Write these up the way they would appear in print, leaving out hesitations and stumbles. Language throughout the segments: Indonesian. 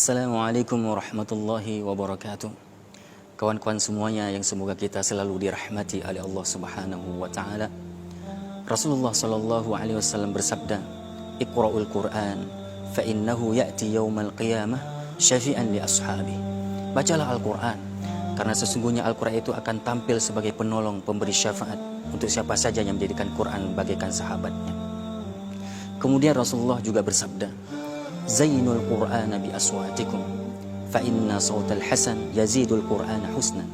Assalamualaikum warahmatullahi wabarakatuh. Kawan-kawan semuanya yang semoga kita selalu dirahmati oleh Allah Subhanahu wa taala. Rasulullah sallallahu alaihi wasallam bersabda, "Iqra'ul Qur'an fa innahu ya'ti yaumal qiyamah syafi'an li ashabi." Bacalah Al-Qur'an karena sesungguhnya Al-Qur'an itu akan tampil sebagai penolong, pemberi syafaat untuk siapa saja yang menjadikan Quran bagaikan sahabatnya. Kemudian Rasulullah juga bersabda, "Zainul Qur'ana bi aswatikum fa inna sautal hasan yazidul Qur'ana husnan."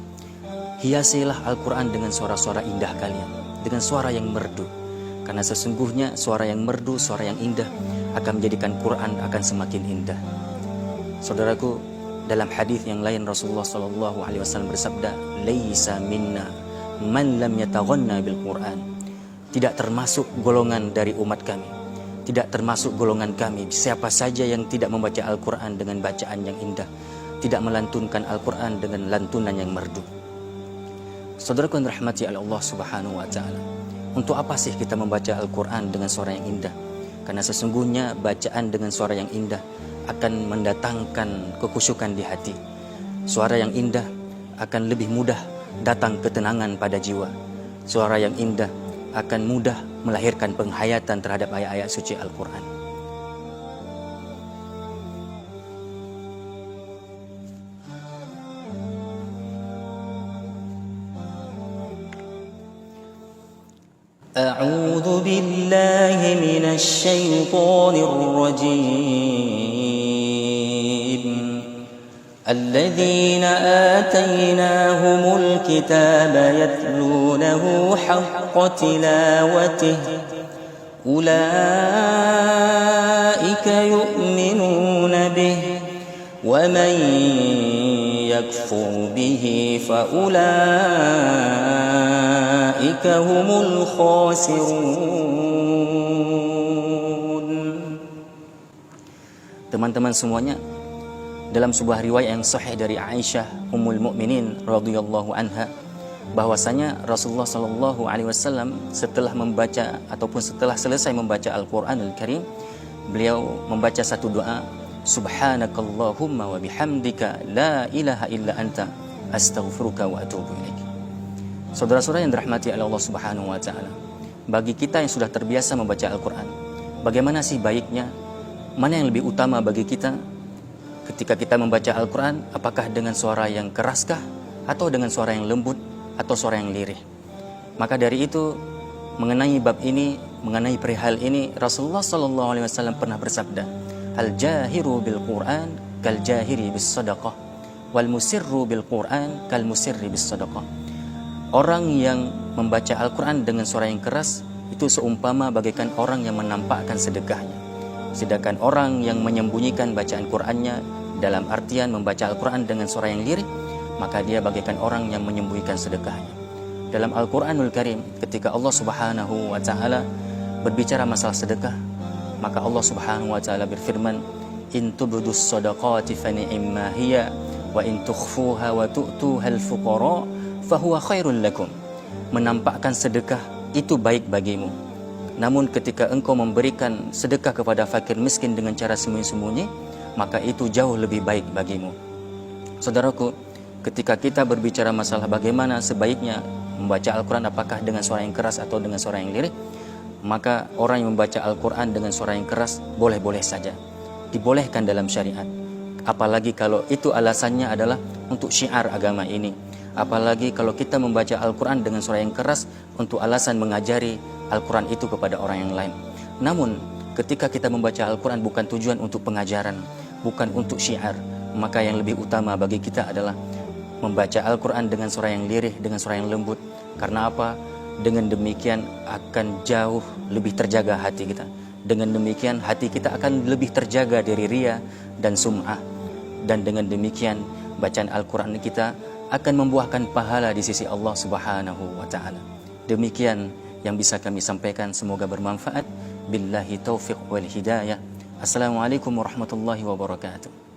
Hiasilah Al-Qur'an dengan suara-suara indah kalian, dengan suara yang merdu. Karena sesungguhnya suara yang merdu, suara yang indah akan menjadikan Quran akan semakin indah. Saudaraku, dalam hadis yang lain Rasulullah sallallahu alaihi wasallam bersabda, "Laisa minna man lam yataghanna bil Qur'an." Tidak termasuk golongan dari umat kami. Tidak termasuk golongan kami siapa saja yang tidak membaca Al-Quran dengan bacaan yang indah, tidak melantunkan Al-Quran dengan lantunan yang merdu. Saudaraku yang dirahmati oleh Allah Subhanahu wa taala, untuk apa sih kita membaca Al-Quran dengan suara yang indah? Karena sesungguhnya bacaan dengan suara yang indah akan mendatangkan kekhusyukan di hati. Suara yang indah akan lebih mudah datang ketenangan pada jiwa. Suara yang indah akan mudah melahirkan penghayatan terhadap ayat-ayat suci Al-Quran. A'udzu billahi minasy syaithanir rajim. الذين آتيناهم الكتاب يتلونه حق تلاوته أولئك يؤمنون به ومن يكفر به فأولئك هم الخاسرون. Teman-teman semuanya, dalam sebuah riwayat yang sahih dari Aisyah Ummul Mukminin radhiyallahu anha, bahwasanya Rasulullah sallallahu alaihi wasallam setelah membaca ataupun setelah selesai membaca Al-Qur'anul Karim, beliau membaca satu doa, "Subhanakallahumma wa bihamdika la ilaha illa anta astaghfiruka wa atubu ilaik." Saudara-saudara yang dirahmati oleh Allah Subhanahu wa taala, bagi kita yang sudah terbiasa membaca Al-Qur'an, bagaimana sih baiknya, mana yang lebih utama bagi kita ketika kita membaca Al-Quran? Apakah dengan suara yang keraskah, atau dengan suara yang lembut, atau suara yang lirih? Maka dari itu, mengenai bab ini, mengenai perihal ini, Rasulullah SAW pernah bersabda, "Al-jahiru bil-Quran kal-jahiri bis-sadaqah, wal-musirru bil-Quran kal-musirri bis-sadaqah." Orang yang membaca Al-Quran dengan suara yang keras, itu seumpama bagaikan orang yang menampakkan sedekahnya. Sedangkan orang yang menyembunyikan bacaan Qur'annya, dalam artian membaca Al-Quran dengan suara yang lirih, maka dia bagaikan orang yang menyembunyikan sedekahnya. Dalam Al-Quranul Karim, ketika Allah Subhanahu wa ta'ala berbicara masalah sedekah, maka Allah Subhanahu wa ta'ala berfirman, "In tubdus sadaqati fa ni'ma hiya wa in tukhfuha wa tu'tuhal fuqara fa huwa khairul lakum." Menampakkan sedekah itu baik bagimu. Namun ketika engkau memberikan sedekah kepada fakir miskin dengan cara sembunyi-sembunyi, maka itu jauh lebih baik bagimu. Saudaraku, ketika kita berbicara masalah bagaimana sebaiknya membaca Al-Quran, apakah dengan suara yang keras atau dengan suara yang lirih, maka orang yang membaca Al-Quran dengan suara yang keras boleh-boleh saja, dibolehkan dalam syariat. Apalagi kalau itu alasannya adalah untuk syiar agama ini. Apalagi kalau kita membaca Al-Quran dengan suara yang keras untuk alasan mengajari Al-Quran itu kepada orang yang lain. Namun ketika kita membaca Al-Quran bukan tujuan untuk pengajaran, bukan untuk syiar, maka yang lebih utama bagi kita adalah membaca Al-Quran dengan suara yang lirih, dengan suara yang lembut. Karena apa? Dengan demikian akan jauh lebih terjaga hati kita. Dengan demikian hati kita akan lebih terjaga dari riya dan sum'ah. Dan dengan demikian bacaan Al-Quran kita akan membuahkan pahala di sisi Allah Subhanahu wa ta'ala. Demikian yang bisa kami sampaikan, semoga bermanfaat. Billahi taufiq wal hidayah. Assalamualaikum warahmatullahi wabarakatuh.